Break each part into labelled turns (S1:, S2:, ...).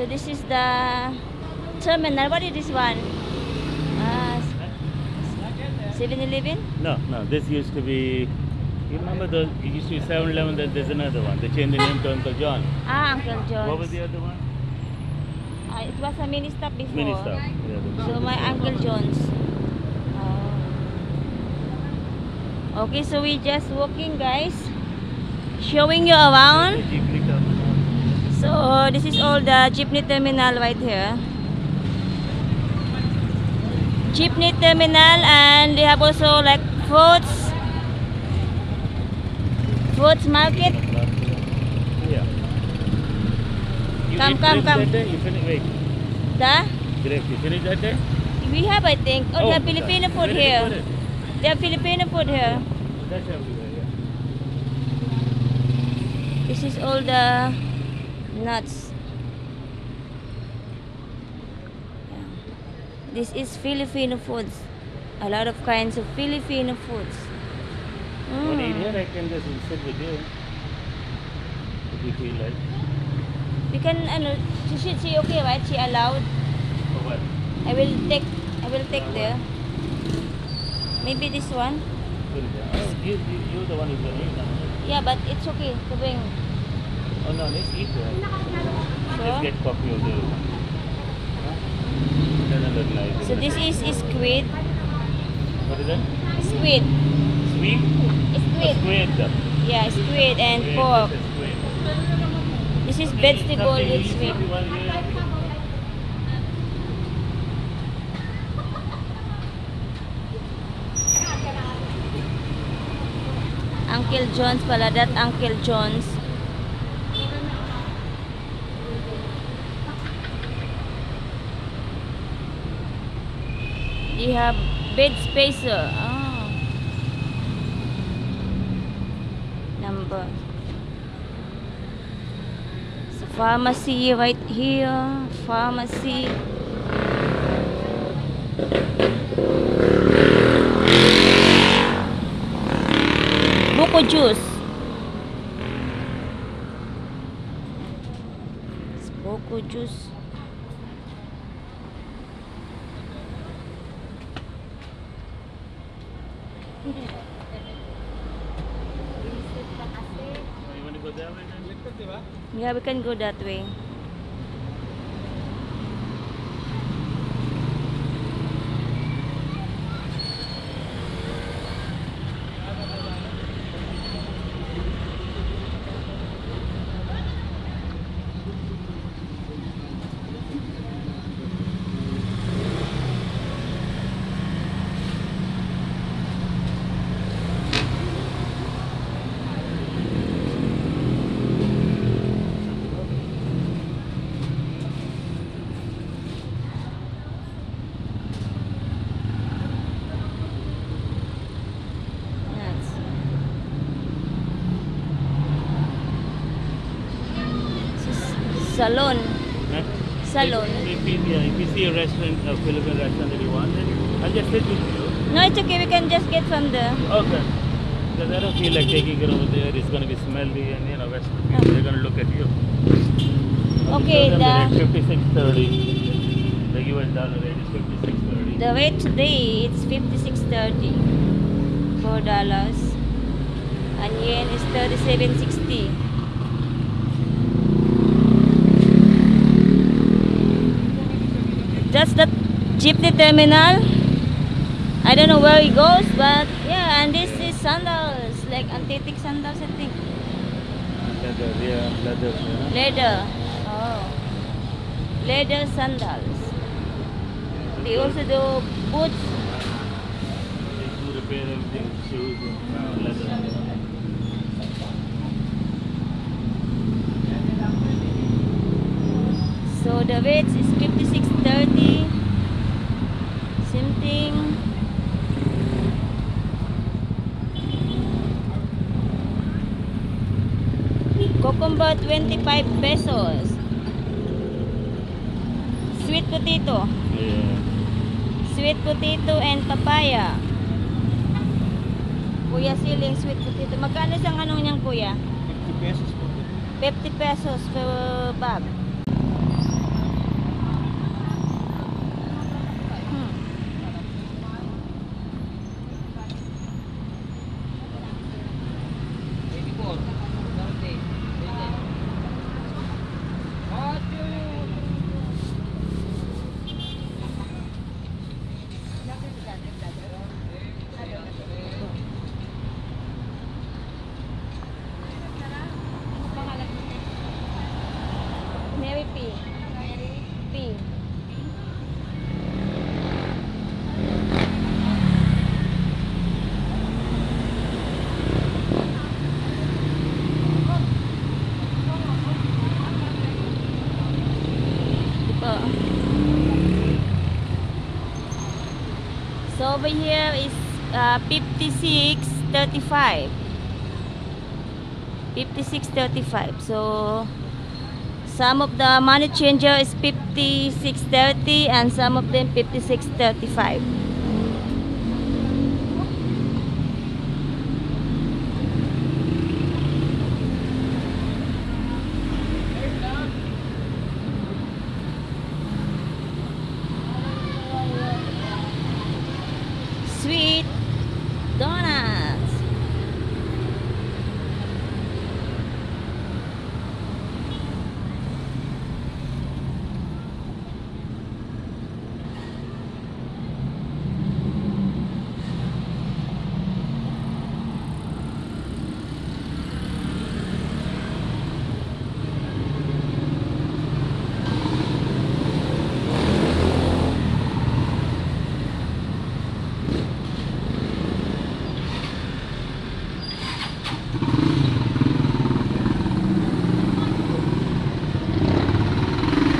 S1: So this is the terminal. What is this one? 7-Eleven?
S2: No, no. This used to be. You remember those? It used to be 7-Eleven. Then there's another one. They changed the name to Uncle John.
S1: Uncle John's.
S2: What was the other one?
S1: It was a mini stop before.
S2: Mini stop. Yeah,
S1: So my Uncle John's. Okay, so we just walking, guys. Showing you around. So this is all the jeepney terminal right here. Jeepney terminal, and they have also like fruits market.
S2: Yeah. You
S1: Come.
S2: That day? You finished? Wait.
S1: The
S2: Grapes. You finished that day?
S1: we have, I think. Oh, they have
S2: okay.
S1: Filipino food
S2: Where did you
S1: here.
S2: put it?
S1: They have Filipino food here.
S2: That's everywhere. Yeah.
S1: This is all the nuts. Yeah. This is Filipino foods. A lot of kinds of Filipino foods.
S2: When you eat here, I can just sit with you. If you feel like.
S1: We can, she okay, right? She allowed.
S2: For what?
S1: I will take there. Maybe this one.
S2: Oh, you're the one who's going to eat now.
S1: Yeah, but it's okay to bring.
S2: Oh no, let's eat there. Let's
S1: Sure.
S2: get coffee or the. Huh? Doesn't look nice.
S1: So this is squid.
S2: What is that?
S1: Squid.
S2: Sweet?
S1: Squid.
S2: Squid.
S1: Yeah, squid and
S2: Squid,
S1: pork.
S2: this is squid.
S1: This is vegetable
S2: Something
S1: with
S2: easy
S1: sweet.
S2: if you want to do it.
S1: Uncle John's pala, that Uncle John's. You have bed spacer. Ah. Number. So pharmacy right here. Pharmacy. Buko juice. It's buko juice.
S2: You want to go that way then?
S1: Yeah, we can go that way. Yes. This is salon.
S2: Huh?
S1: Salon.
S2: If you see a restaurant, a Philippine restaurant that you want, then I'll just sit with you.
S1: No, it's okay. We can just get from there.
S2: Okay. Because I don't feel like taking it over there. It's going to be smelly and, you know, Western people, they're going to look at you.
S1: Okay,
S2: So
S1: the
S2: 56.30. The US dollar rate is 56.30.
S1: rate today it's 56.30. $4. And yen is 37.60. That's the jeepney terminal. I don't know where it goes, but yeah, and this is sandals, like antique sandals, I think.
S2: Leather, yeah, leather. Yeah.
S1: Leather. Oh. Leather sandals. They also do boots.
S2: They do repair everything, shoes and leather.
S1: So the rates is 56.30. Same thing. Cucumber 25 pesos. Sweet potato.
S2: Yeah.
S1: Sweet potato and papaya. Kuya siling sweet potato. Magkano isang anong niyang kuya?
S2: 50 pesos po.
S1: 50 pesos per bag. po. So over here is 56.35. 56.35. So some of the money changer is 56.30 and some of them 56.35. Sweet donuts.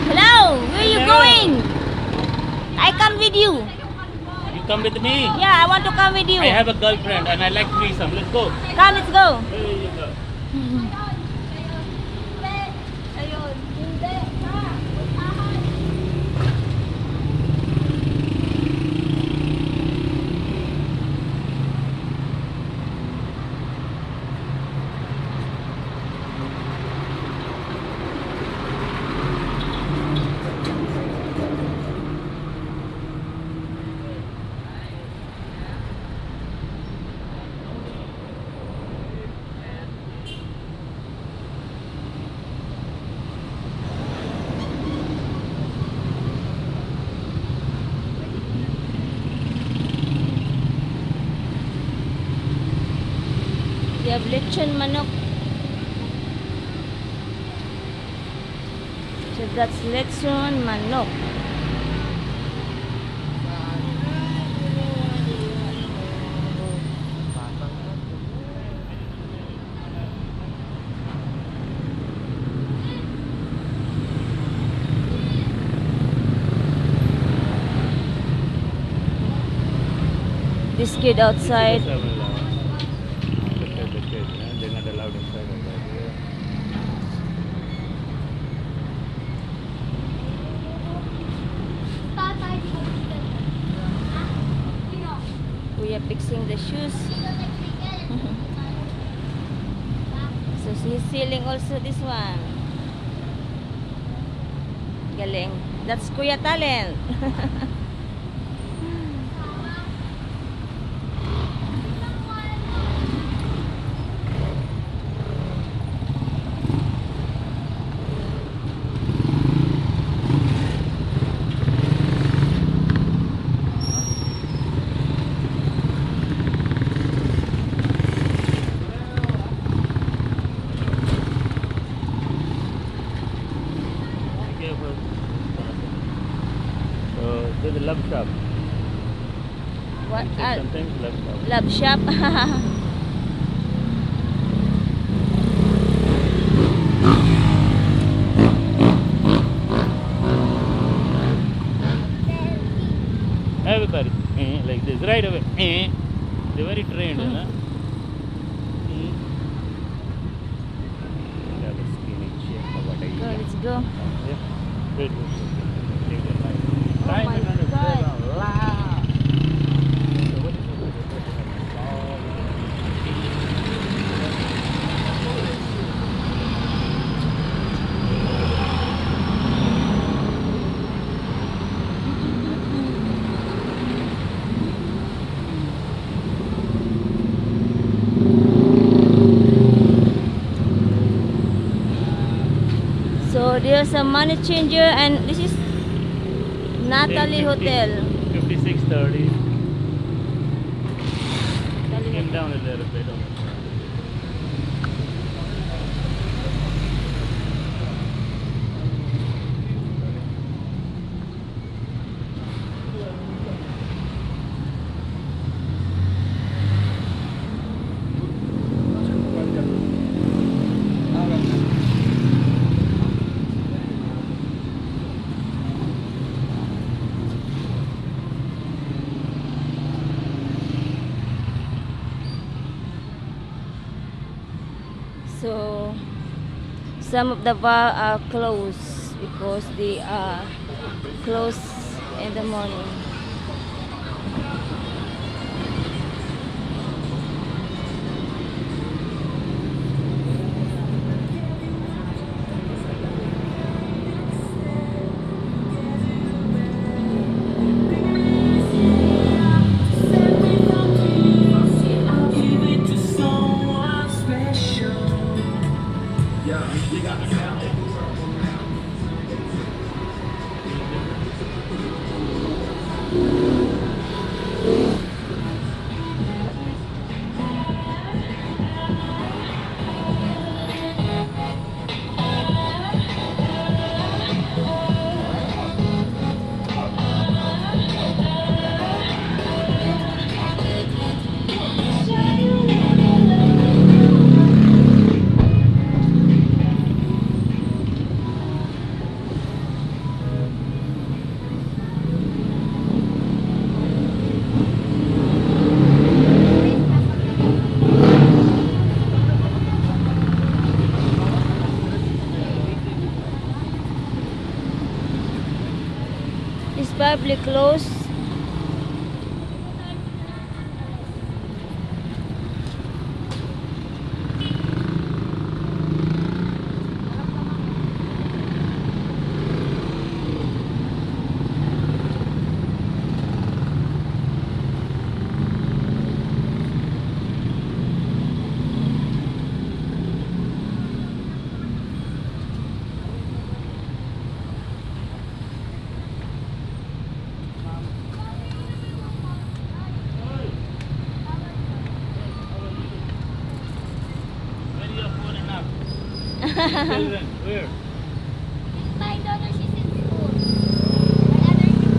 S1: Hello, where are you
S2: Hello.
S1: going? I come with you.
S2: You come with me.
S1: Yeah, I want to come with you.
S2: I have a girlfriend and I like threesome. Let's go.
S1: Come, let's go.
S2: Here you go.
S1: We have lechon manok. So that's lechon manok. This kid outside.
S2: They're not allowed inside.
S1: We are fixing the shoes. So he's selling also this one. Galing. That's Kuya Talent.
S2: So there's a love shop.
S1: What?
S2: Sometimes love shop.
S1: Love shop.
S2: Everybody like this right away. They're very trained, huh? Have a skinny chick or what I
S1: Go,
S2: eat.
S1: let's go.
S2: Yeah. Good. Take your time.
S1: Oh
S2: Time
S1: my
S2: is not a
S1: God.
S2: problem. Laugh. So what is
S1: So there's a money changer and this is Natalie Hotel.
S2: 56:30.
S1: Natalie
S2: Came
S1: Hotel.
S2: down a little bit.
S1: some of the bar are closed because they are closed in the morning. It's probably closed.
S2: Children, where?
S3: My daughter, she's in school. My other two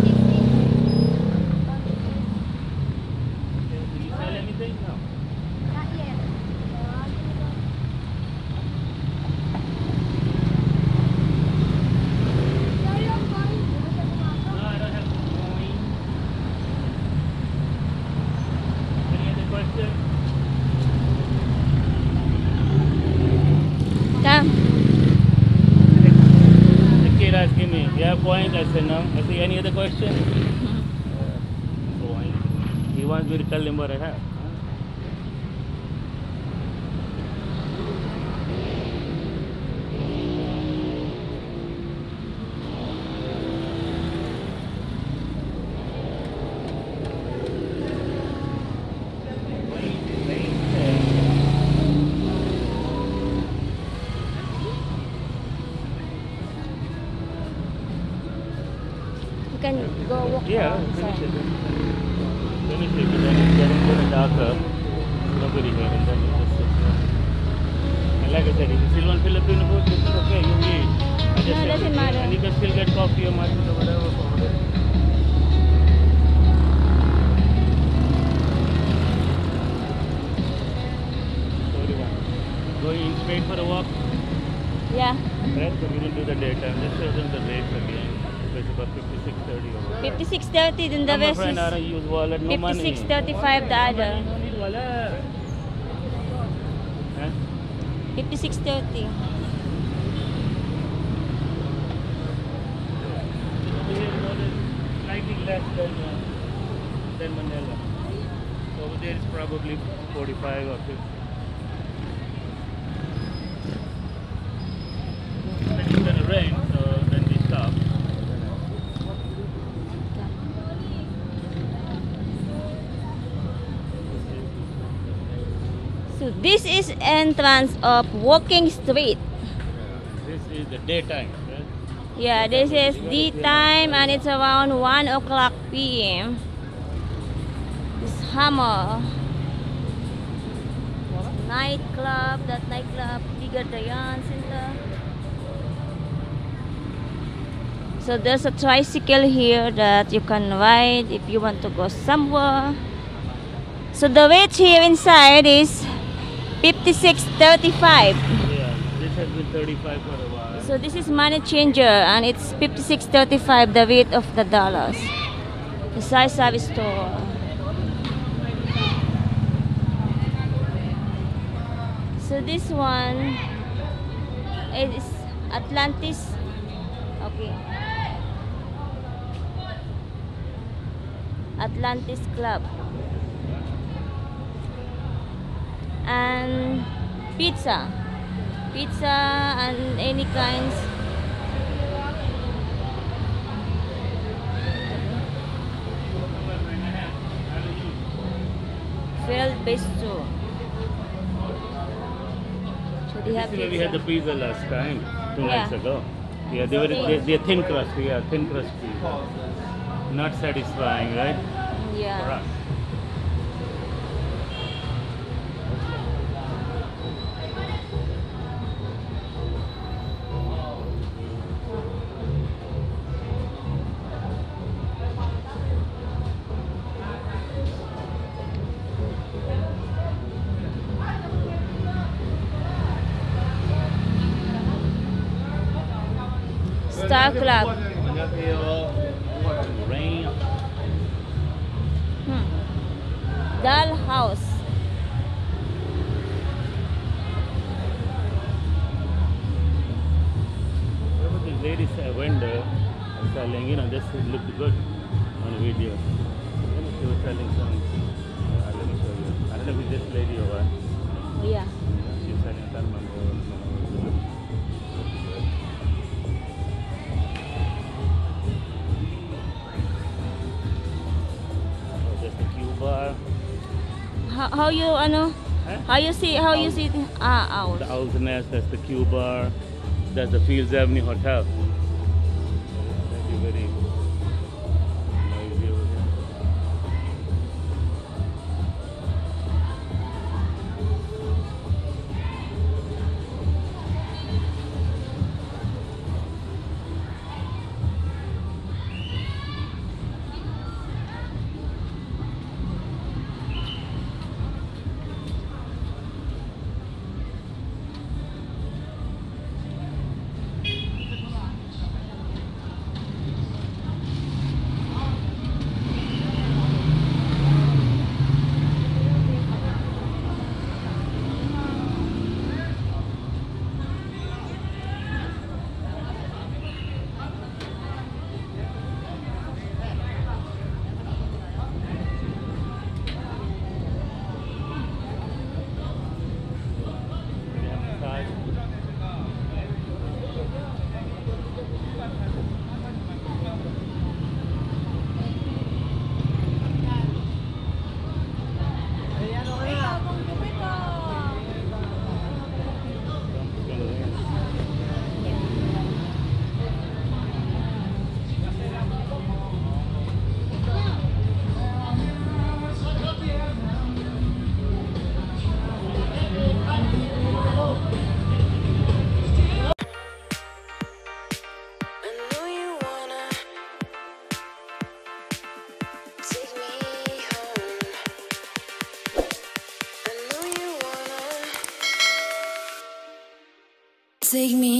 S2: Did you sell anything? No.
S3: not yet.
S2: No, I don't have coin. Any other questions?
S1: Come.
S2: The kid asking me, you have coins? I said no. I said, any other question? Coin. He wants me to tell him what I have.
S1: You can go walk
S2: Yeah,
S1: outside.
S2: finish it. Let me see, but then it's getting darker. Nobody here, and then we'll just sit there. And like I said, if you still want Filipino food, it's okay, you eat. I just
S1: No, it
S2: said,
S1: doesn't matter.
S2: And you can still get coffee or muffins or whatever over there. So what do you want? Going straight for a walk?
S1: Yeah.
S2: Right, so we didn't do the daytime. Let's show them the rates again. It's about 56.30 over there.
S1: 56.30 then the
S2: Come, my
S1: rest
S2: friend, I
S1: is
S2: don't use wallet, no money.
S1: 56.35 the other.
S2: No need wallet. Huh?
S1: 56.30.
S2: Over here, you know, it's slightly less than Manila. Over there it's probably 45 or 50. Then it's gonna rain, so then we stop.
S1: So this is entrance of Walking Street.
S2: This is the daytime, right?
S1: Yeah, this is daytime and it's around 1 o'clock p.m. This Hammer nightclub, that nightclub, Ligadayan Center. So there's a tricycle here that you can ride if you want to go somewhere. So the rate here inside is 56.35.
S2: Yeah, this has been 35 for a while.
S1: So this is money changer and it's 56.35 the rate of the dollars. The size of store. So this one It's Atlantis. Okay. Atlantis Club. And pizza. Pizza and any kinds. Filled bistro. So they have
S2: This is where we had the
S1: pizza.
S2: pizza last time, 2
S1: Yeah.
S2: nights ago. Yeah, they're thin crust. Yeah, thin crust pizza. Not satisfying, right? For
S1: Yeah.
S2: us.
S1: Star Club.
S2: Rain.
S1: Doll House.
S2: There was this lady vendor selling, this looked good on a video. She was selling some, let me show you. I don't know if it's this lady or what.
S1: Yeah.
S2: She was selling, I can't remember. Oh, there's the Q bar.
S1: How you ano?
S2: Huh?
S1: How you see owls.
S2: The Owl's Nest, that's the Q bar. That's the Fields Avenue Hotel. That'd be very noisy over here. They have massage. It's gonna rain.
S4: I know you wanna take me home. I know you wanna take me